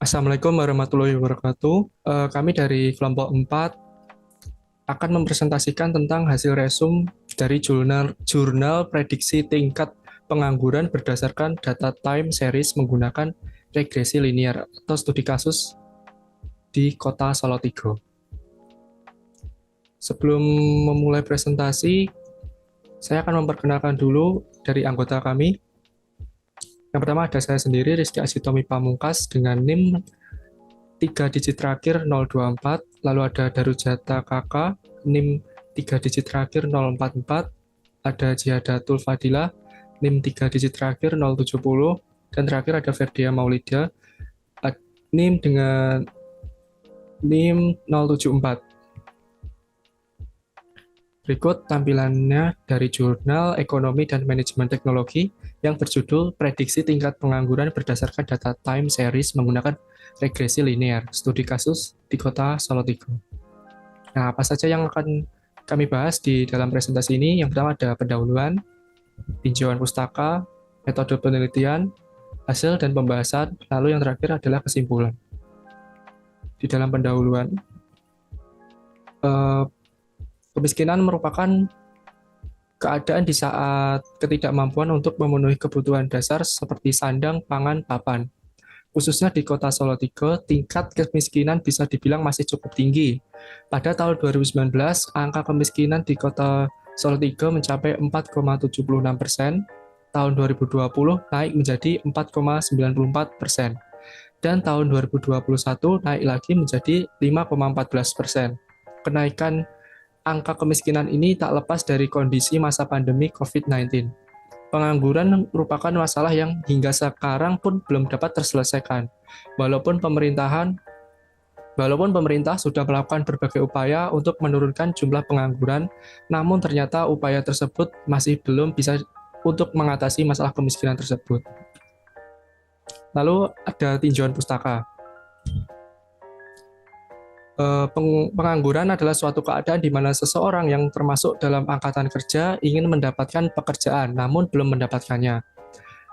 Assalamualaikum warahmatullahi wabarakatuh. Kami dari kelompok 4 akan mempresentasikan tentang hasil resum dari jurnal prediksi tingkat pengangguran berdasarkan data time series menggunakan regresi linear atau studi kasus di Kota Salatiga. Sebelum memulai presentasi, saya akan memperkenalkan dulu dari anggota kami. Yang pertama ada saya sendiri, Rizky Asitomi Pamungkas, dengan NIM 3 digit terakhir 024, lalu ada Darujata Kakak, NIM 3 digit terakhir 044, ada Jihadatul Fadilah, NIM 3 digit terakhir 070, dan terakhir ada Ferdia Maulida, NIM dengan NIM 074. Berikut tampilannya dari Jurnal Ekonomi dan Manajemen Teknologi yang berjudul Prediksi Tingkat Pengangguran Berdasarkan Data Time Series Menggunakan Regresi Linear, Studi Kasus di Kota Salatiga. Nah, apa saja yang akan kami bahas di dalam presentasi ini? Yang pertama ada pendahuluan, tinjauan pustaka, metode penelitian, hasil dan pembahasan, lalu yang terakhir adalah kesimpulan. Di dalam pendahuluan, kemiskinan merupakan keadaan di saat ketidakmampuan untuk memenuhi kebutuhan dasar seperti sandang, pangan, papan. Khususnya di Kota Salatiga, tingkat kemiskinan bisa dibilang masih cukup tinggi. Pada tahun 2019, angka kemiskinan di Kota Salatiga mencapai 4,76%, tahun 2020 naik menjadi 4,94%, dan tahun 2021 naik lagi menjadi 5,14%. Kenaikan angka kemiskinan ini tak lepas dari kondisi masa pandemi COVID-19. Pengangguran merupakan masalah yang hingga sekarang pun belum dapat terselesaikan. Walaupun pemerintah sudah melakukan berbagai upaya untuk menurunkan jumlah pengangguran, namun ternyata upaya tersebut masih belum bisa untuk mengatasi masalah kemiskinan tersebut. Lalu ada tinjauan pustaka. Pengangguran adalah suatu keadaan di mana seseorang yang termasuk dalam angkatan kerja ingin mendapatkan pekerjaan, namun belum mendapatkannya.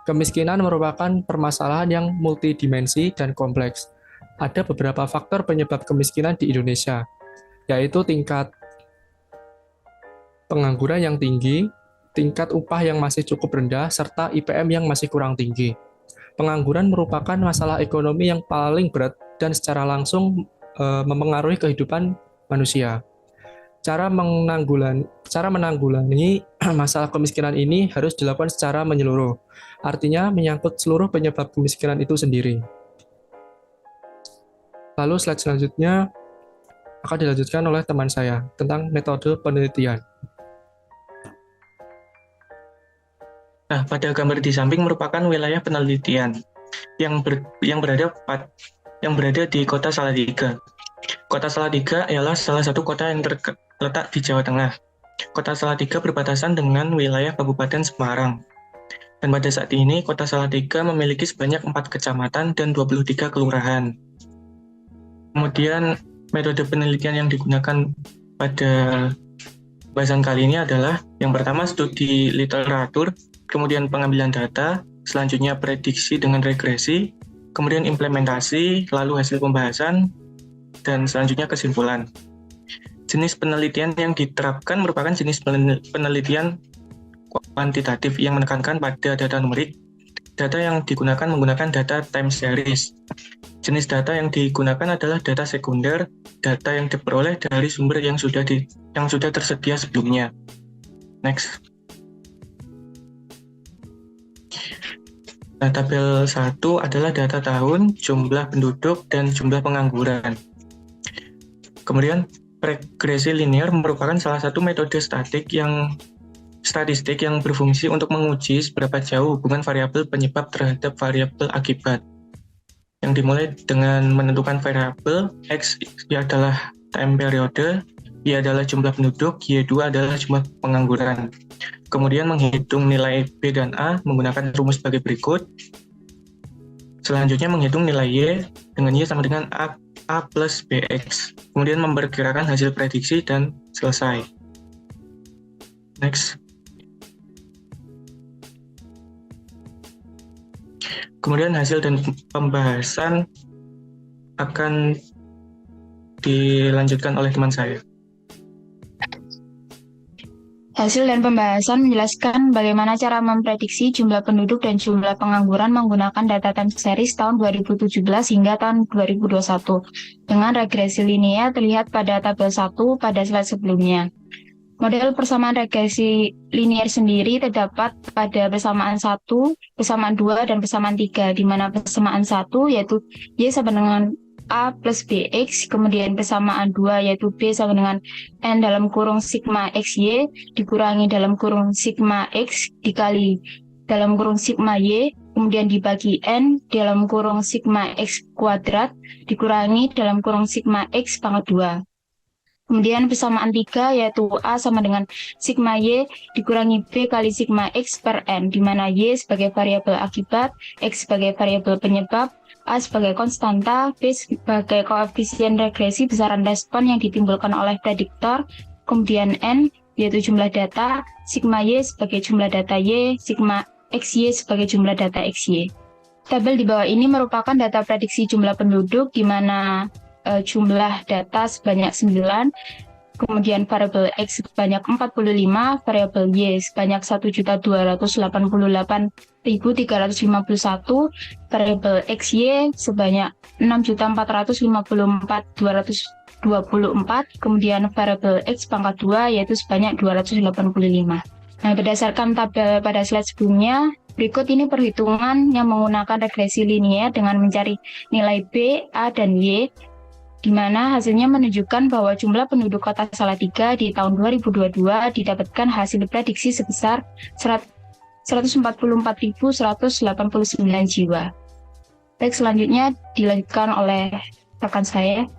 Kemiskinan merupakan permasalahan yang multidimensi dan kompleks. Ada beberapa faktor penyebab kemiskinan di Indonesia, yaitu tingkat pengangguran yang tinggi, tingkat upah yang masih cukup rendah, serta IPM yang masih kurang tinggi. Pengangguran merupakan masalah ekonomi yang paling berat dan secara langsung mempengaruhi kehidupan manusia. Cara menanggulangi masalah kemiskinan ini harus dilakukan secara menyeluruh. Artinya menyangkut seluruh penyebab kemiskinan itu sendiri. Lalu slide selanjutnya akan dilanjutkan oleh teman saya tentang metode penelitian. Nah, pada gambar di samping merupakan wilayah penelitian yang berada di Kota Salatiga. Kota Salatiga ialah salah satu kota yang terletak di Jawa Tengah. Kota Salatiga berbatasan dengan wilayah Kabupaten Semarang. Dan pada saat ini, Kota Salatiga memiliki sebanyak 4 kecamatan dan 23 kelurahan. Kemudian, metode penelitian yang digunakan pada bahasan kali ini adalah yang pertama studi literatur, kemudian pengambilan data, selanjutnya prediksi dengan regresi, kemudian implementasi, lalu hasil pembahasan, dan selanjutnya kesimpulan. Jenis penelitian yang diterapkan merupakan jenis penelitian kuantitatif yang menekankan pada data numerik. Data yang digunakan menggunakan data time series. Jenis data yang digunakan adalah data sekunder, data yang diperoleh dari sumber yang sudah tersedia sebelumnya. Next. Nah, tabel 1 adalah data tahun, jumlah penduduk, dan jumlah pengangguran. Kemudian, regresi linear merupakan salah satu metode statistik yang berfungsi untuk menguji seberapa jauh hubungan variabel penyebab terhadap variabel akibat. Yang dimulai dengan menentukan variabel X adalah time periode, Y adalah jumlah penduduk, Y2 adalah jumlah pengangguran. Kemudian menghitung nilai B dan A menggunakan rumus sebagai berikut. Selanjutnya menghitung nilai Y dengan Y sama dengan A plus BX. Kemudian memperkirakan hasil prediksi dan selesai. Next. Kemudian hasil dan pembahasan akan dilanjutkan oleh teman saya. Hasil dan pembahasan menjelaskan bagaimana cara memprediksi jumlah penduduk dan jumlah pengangguran menggunakan data time series tahun 2017 hingga tahun 2021 dengan regresi linear terlihat pada tabel 1 pada slide sebelumnya. Model persamaan regresi linear sendiri terdapat pada persamaan 1, persamaan 2, dan persamaan 3, di mana persamaan 1 yaitu Y sama dengan A plus BX, kemudian persamaan 2 yaitu B sama dengan N dalam kurung sigma XY dikurangi dalam kurung sigma X dikali dalam kurung sigma Y, kemudian dibagi N dalam kurung sigma X kuadrat dikurangi dalam kurung sigma X pangkat 2. Kemudian persamaan 3 yaitu A sama dengan sigma Y dikurangi B kali sigma X per N, di mana Y sebagai variabel akibat, X sebagai variabel penyebab, A sebagai konstanta, B sebagai koefisien regresi besaran respon yang ditimbulkan oleh prediktor, kemudian N yaitu jumlah data, sigma Y sebagai jumlah data Y, sigma XY sebagai jumlah data XY. Tabel di bawah ini merupakan data prediksi jumlah penduduk di mana jumlah data sebanyak 9, kemudian variabel X sebanyak 45, variabel Y sebanyak 1.288.351, variabel XY sebanyak 6.454.224, kemudian variabel X pangkat 2 yaitu sebanyak 285. Nah, berdasarkan tabel pada slide sebelumnya, berikut ini perhitungan yang menggunakan regresi linear dengan mencari nilai B, A, dan Y, di mana hasilnya menunjukkan bahwa jumlah penduduk kota Salatiga di tahun 2022 didapatkan hasil prediksi sebesar 144.189 jiwa. Baik, selanjutnya dilanjutkan oleh rekan saya.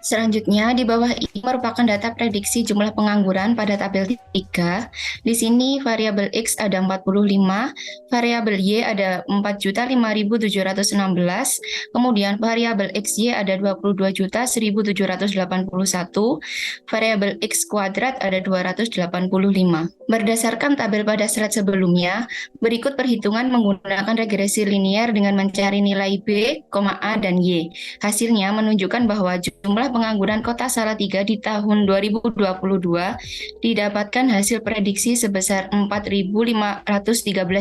Selanjutnya, di bawah ini merupakan data prediksi jumlah pengangguran pada tabel 3. Di sini variabel X ada 45, variabel Y ada 4.05.716, kemudian variabel XY ada 22.1.781, variabel X kuadrat ada 285. Berdasarkan tabel pada slide sebelumnya, berikut perhitungan menggunakan regresi linear dengan mencari nilai B, A, dan Y. Hasilnya menunjukkan bahwa jumlah pengangguran kota Salatiga di tahun 2022 didapatkan hasil prediksi sebesar 4.513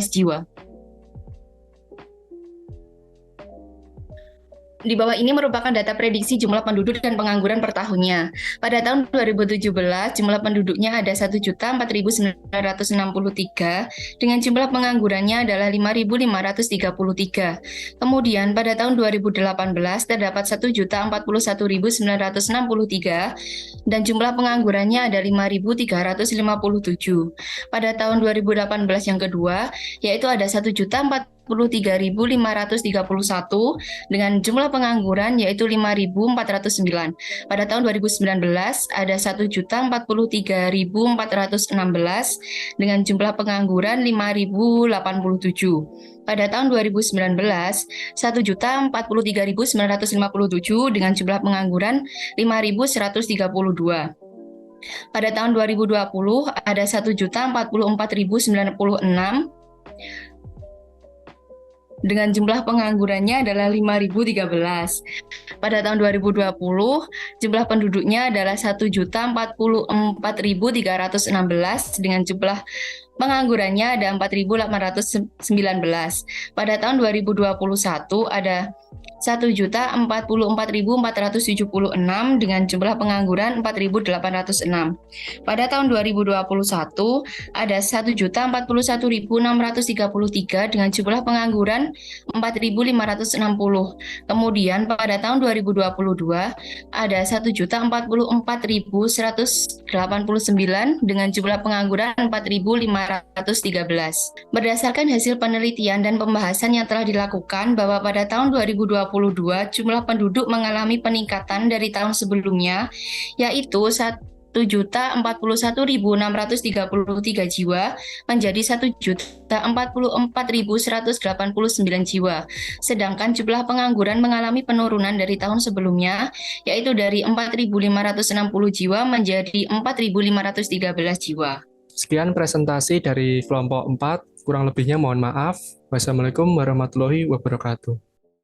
jiwa. Di bawah ini merupakan data prediksi jumlah penduduk dan pengangguran per tahunnya. Pada tahun 2017, jumlah penduduknya ada 1.004.963 dengan jumlah penganggurannya adalah 5.533. Kemudian pada tahun 2018 terdapat 1.041.963 dan jumlah penganggurannya ada 5.357. Pada tahun 2018 yang kedua, yaitu ada 1.043.531 dengan jumlah pengangguran yaitu 5.409. Pada tahun 2019 ada 1.043.416 dengan jumlah pengangguran 5.087. Pada tahun 2019 1.043.957 dengan jumlah pengangguran 5.132. Pada tahun 2020 ada 1.044.096 dengan jumlah penganggurannya adalah 5.013. Pada tahun 2020, jumlah penduduknya adalah 1.044.316 dengan jumlah penganggurannya ada 4.819. Pada tahun 2021 ada 1.044.476 dengan jumlah pengangguran 4.806. Pada tahun 2021 ada 1.041.633 dengan jumlah pengangguran 4.560. Kemudian pada tahun 2022 ada 1.044.189 dengan jumlah pengangguran 4.513. Berdasarkan hasil penelitian dan pembahasan yang telah dilakukan bahwa pada tahun 2022 jumlah penduduk mengalami peningkatan dari tahun sebelumnya, yaitu 1.041.633 jiwa menjadi 1.044.189 jiwa. Sedangkan jumlah pengangguran mengalami penurunan dari tahun sebelumnya, yaitu dari 4.560 jiwa menjadi 4.513 jiwa. Sekian presentasi dari kelompok 4, kurang lebihnya mohon maaf. Wassalamualaikum warahmatullahi wabarakatuh.